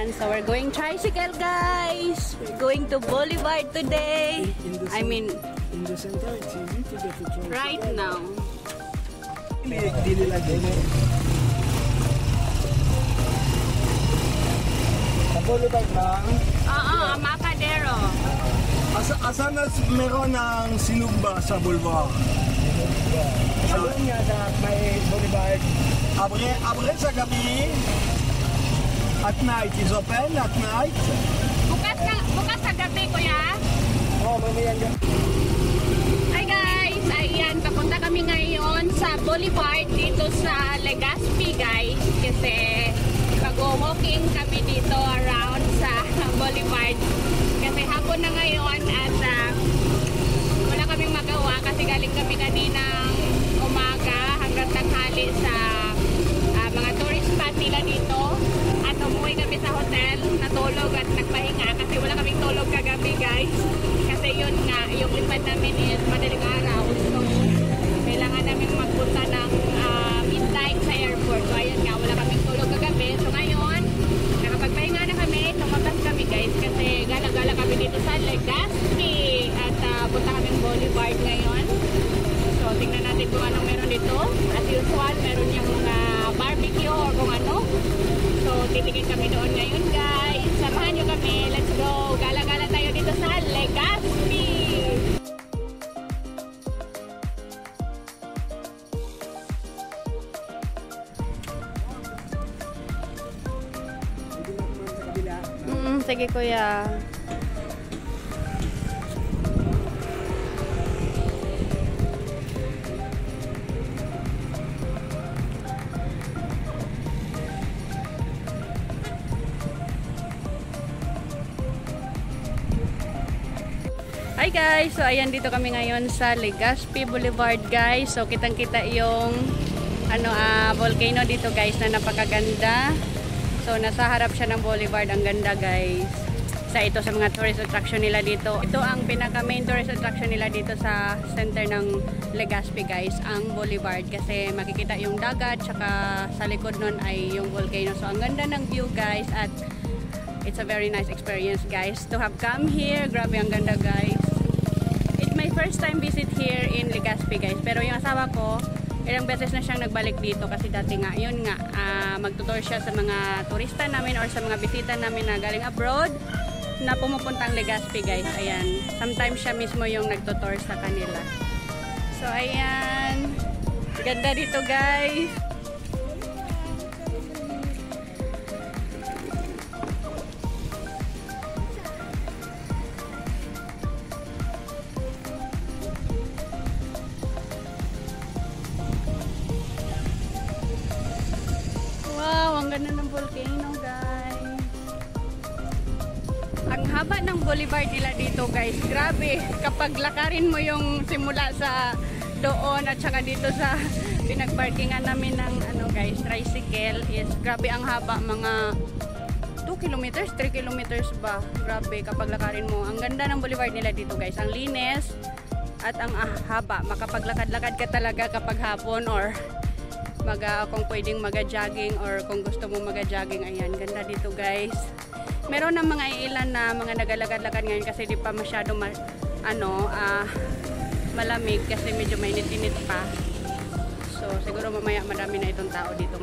Ayan, so we're going tricycle, guys. We're going to Boulevard today. In the center, it's easy to get to tricycle. Right now. Sa Boulevard lang. Oo, Macadero. Asan na meron ng sinugba sa Boulevard? Doon nga sa may Boulevard. Abre sa gabi. At night is open at night. Bukas sa gabi, kuya. Oh, mamaya yan. Hi guys, ayan, papunta kami ngayon sa Boulevard dito sa Legazpi, guys. Kasi mag-walking kami dito around sa Boulevard. Kasi hapon na ngayon at wala kaming magawa kasi galing kami kaninang umaga hanggang tanghali sa mga tourist spot nila dito. At umuwi kami sa hotel, natulog at nagpahinga kasi wala kaming tulog kagabi, guys. Kasi yun nga, yung lipad namin is madaling araw. So, kailangan namin magpunta ng midnight sa airport. So, ayun nga, wala kaming tulog kagabi. So, ngayon, nakapagpahinga na kami, lumabas kami, guys. Kasi gala-gala kami dito sa Legazpi. At punta kaming Boulevard ngayon. So, tingnan natin kung anong meron dito. As usual, meron yung mga barbecue or kung ano. So, titigin kami doon ngayon, guys. Samahan nyo kami. Let's go. Gala-gala tayo dito sa Legazpi. Sige, kuya. Hi guys! So ayan, dito kami ngayon sa Legazpi Boulevard, guys. So kitang-kita yung volcano dito, guys, na napakaganda. So nasa harap siya ng boulevard, ang ganda, guys. Ito sa mga tourist attraction nila dito. Ito ang pinaka main tourist attraction nila dito sa center ng Legazpi, guys, ang boulevard. Kasi makikita yung dagat, tsaka sa likod nun ay yung volcano. So ang ganda ng view, guys, at it's a very nice experience, guys, to have come here. Grabe, ang ganda, guys. It's my first time visit here in Legazpi, guys. Pero yung asawa ko, ilang beses na siyang nagbalik dito kasi dati nga, yun nga, magtutour siya sa mga turista namin or sa mga bisita namin na galing abroad na pumupuntang Legazpi, guys. Ayan. Sometimes siya mismo yung nagtutour sa kanila. So, ayan. Ganda dito, guys. Ganda ng volcano, guys. Ang haba ng boulevard nila dito, guys. Grabe, kapag lakarin mo yung simula sa doon at saka dito sa pinagparkingan namin ng guys, tricycle, is grabe ang haba, mga 2 kilometers, 3 kilometers ba. Grabe kapag lakarin mo. Ang ganda ng boulevard nila dito, guys. Ang linis at ang haba. Makapaglakad-lakad ka talaga kapag hapon or kung pwedeng maga-jogging or kung gusto mo maga-jogging. Ayan, ganda dito, guys. Meron ng mga ilan na mga nagalakad-lakad ngayon kasi di pa masyado malamig kasi medyo mainit-init pa. So siguro mamaya marami na itong tao dito.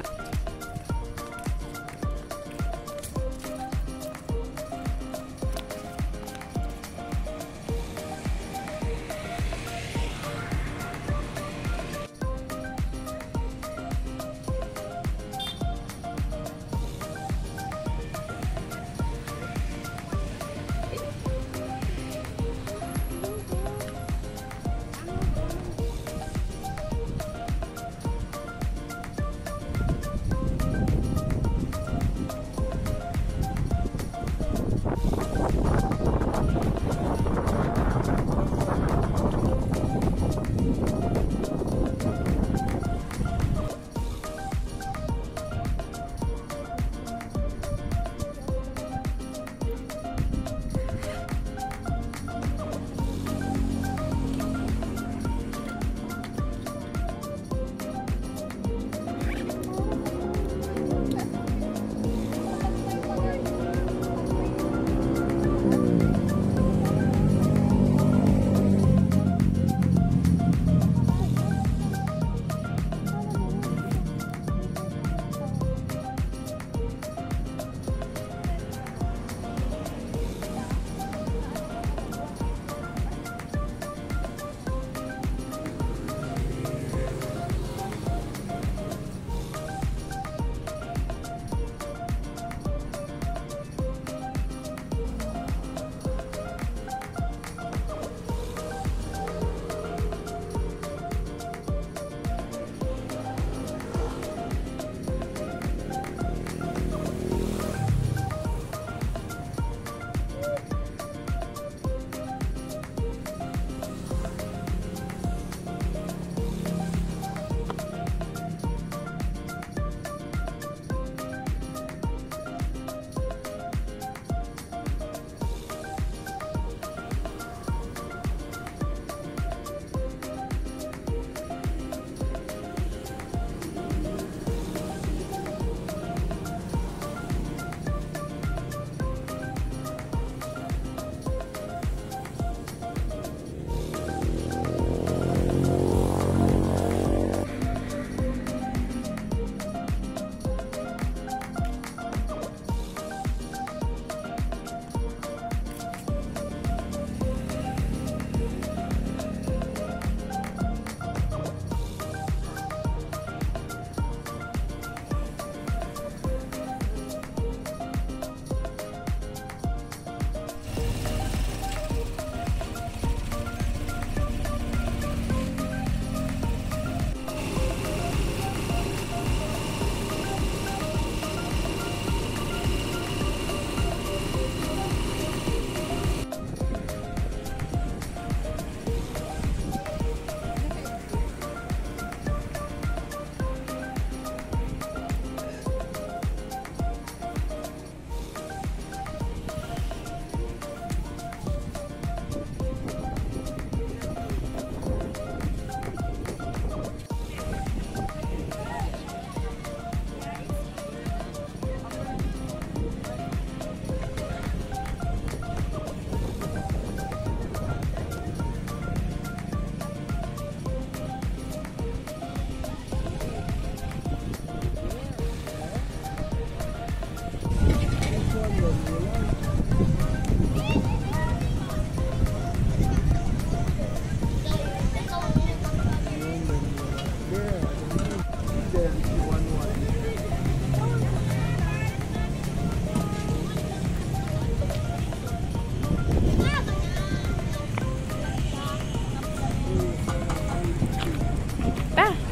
Ah!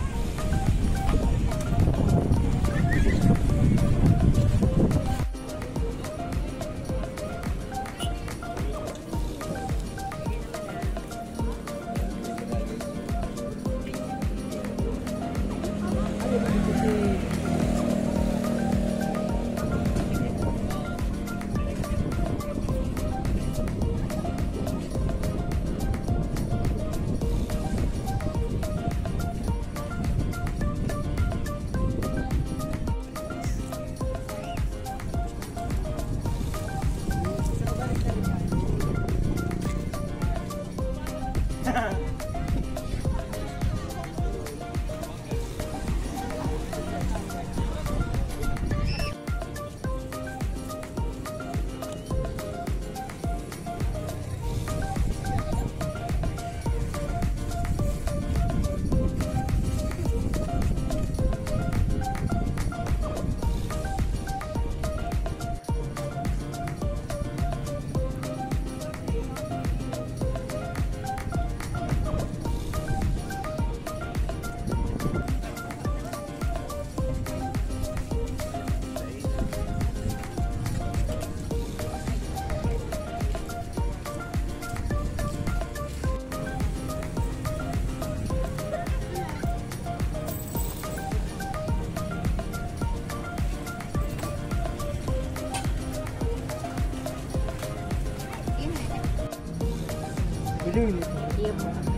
Iya, Bu.